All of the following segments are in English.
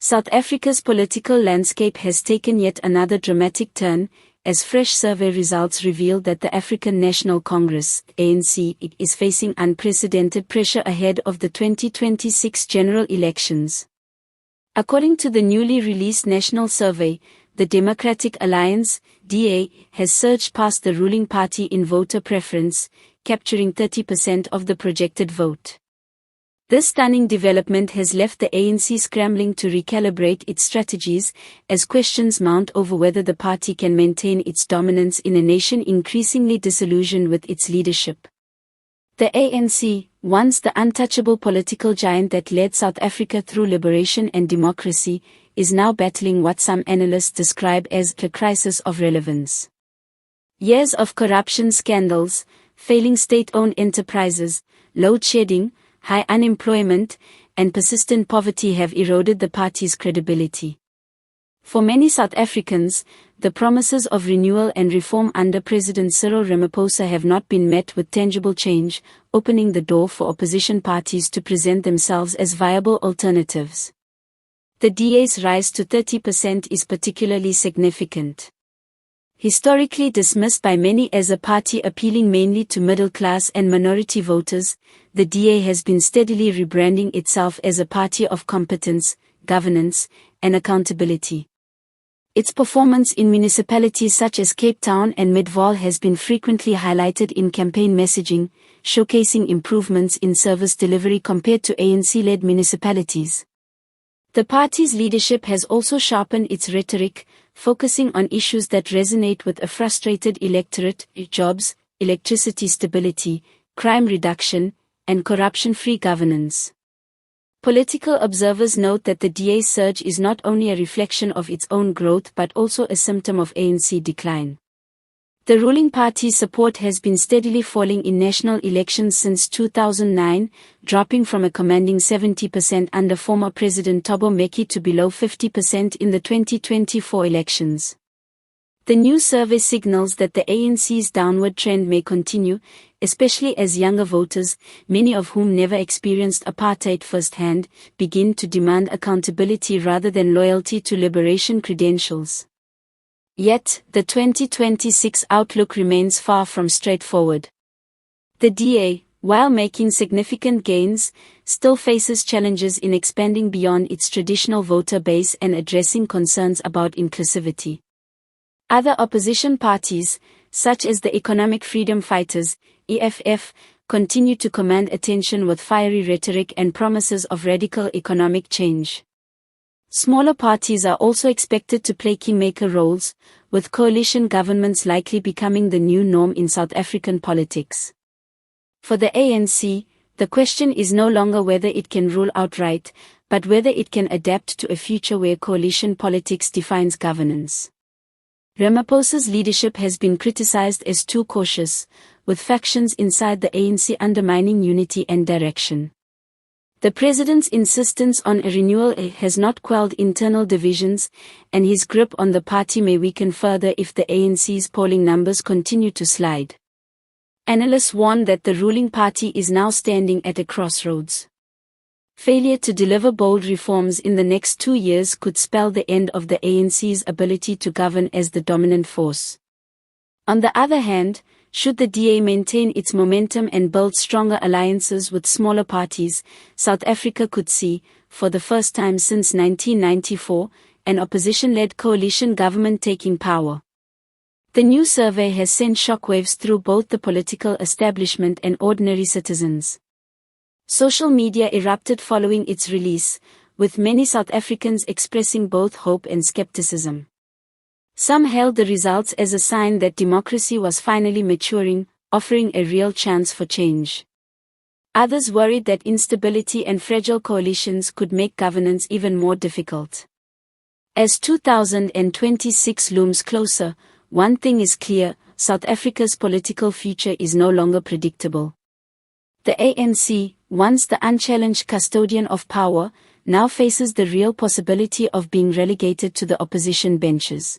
South Africa's political landscape has taken yet another dramatic turn, as fresh survey results reveal that the African National Congress, ANC, is facing unprecedented pressure ahead of the 2026 general elections. According to the newly released national survey, the Democratic Alliance, DA, has surged past the ruling party in voter preference, capturing 30% of the projected vote. This stunning development has left the ANC scrambling to recalibrate its strategies, as questions mount over whether the party can maintain its dominance in a nation increasingly disillusioned with its leadership. The ANC, once the untouchable political giant that led South Africa through liberation and democracy, is now battling what some analysts describe as a crisis of relevance. Years of corruption scandals, failing state-owned enterprises, load shedding, high unemployment, and persistent poverty have eroded the party's credibility. For many South Africans, the promises of renewal and reform under President Cyril Ramaphosa have not been met with tangible change, opening the door for opposition parties to present themselves as viable alternatives. The DA's rise to 30% is particularly significant. Historically dismissed by many as a party appealing mainly to middle-class and minority voters, the DA has been steadily rebranding itself as a party of competence, governance, and accountability. Its performance in municipalities such as Cape Town and Midvaal has been frequently highlighted in campaign messaging, showcasing improvements in service delivery compared to ANC-led municipalities. The party's leadership has also sharpened its rhetoric, focusing on issues that resonate with a frustrated electorate: jobs, electricity stability, crime reduction, and corruption-free governance. Political observers note that the DA's surge is not only a reflection of its own growth but also a symptom of ANC decline. The ruling party's support has been steadily falling in national elections since 2009, dropping from a commanding 70% under former President Thabo Mbeki to below 50% in the 2024 elections. The new survey signals that the ANC's downward trend may continue, especially as younger voters, many of whom never experienced apartheid firsthand, begin to demand accountability rather than loyalty to liberation credentials. Yet, the 2026 outlook remains far from straightforward. The DA, while making significant gains, still faces challenges in expanding beyond its traditional voter base and addressing concerns about inclusivity. Other opposition parties, such as the Economic Freedom Fighters, EFF, continue to command attention with fiery rhetoric and promises of radical economic change. Smaller parties are also expected to play kingmaker roles, with coalition governments likely becoming the new norm in South African politics. For the ANC, the question is no longer whether it can rule outright, but whether it can adapt to a future where coalition politics defines governance. Ramaphosa's leadership has been criticized as too cautious, with factions inside the ANC undermining unity and direction. The president's insistence on a renewal has not quelled internal divisions, and his grip on the party may weaken further if the ANC's polling numbers continue to slide. Analysts warn that the ruling party is now standing at a crossroads. Failure to deliver bold reforms in the next 2 years could spell the end of the ANC's ability to govern as the dominant force. On the other hand, should the DA maintain its momentum and build stronger alliances with smaller parties, South Africa could see, for the first time since 1994, an opposition-led coalition government taking power. The new survey has sent shockwaves through both the political establishment and ordinary citizens. Social media erupted following its release, with many South Africans expressing both hope and skepticism. Some hailed the results as a sign that democracy was finally maturing, offering a real chance for change. Others worried that instability and fragile coalitions could make governance even more difficult. As 2026 looms closer, one thing is clear: South Africa's political future is no longer predictable. The ANC, once the unchallenged custodian of power, now faces the real possibility of being relegated to the opposition benches.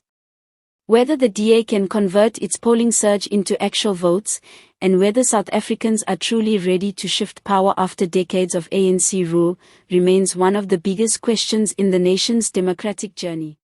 Whether the DA can convert its polling surge into actual votes, and whether South Africans are truly ready to shift power after decades of ANC rule, remains one of the biggest questions in the nation's democratic journey.